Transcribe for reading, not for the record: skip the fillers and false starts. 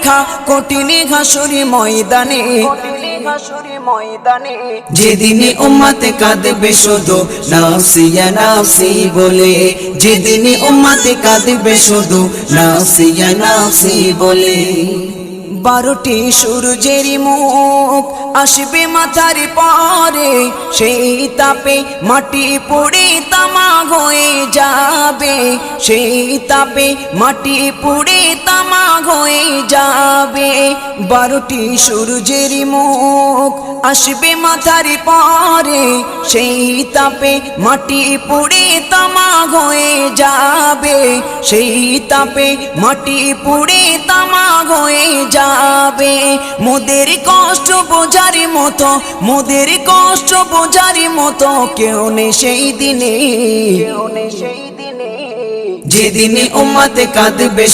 দেখা কঠিন হাসুরি ময়দানে, যেদিনে উম্মতে কাঁদবে শুধু নাফসি ইয়া নাফসি বলে, যেদিনে উম্মতে কাঁদবে শুধু নাফসি ইয়া নাফসি বলে। 12টি সূর্যের মুখ আসবে মাথার পরে, সেই তাপে মাটি পুড়ে তামা হয়ে যাবে, সেই তাপে মাটি পুড়ে তামা হয়ে যাবে। 12টি সূর্যের মুখ আসবে মাথার পরে, সেই তাপে মাটি পুড়ে তামা হয়ে যাবে, সেই তাপে মাটি পুড়ে তামা হয়ে যাবে। মোদের কষ্ট বোঝার মতো, মোদের কষ্ট বোঝার মতো কেউ নেই সেই দিনে, যেদিনে উম্মতে কাঁদবে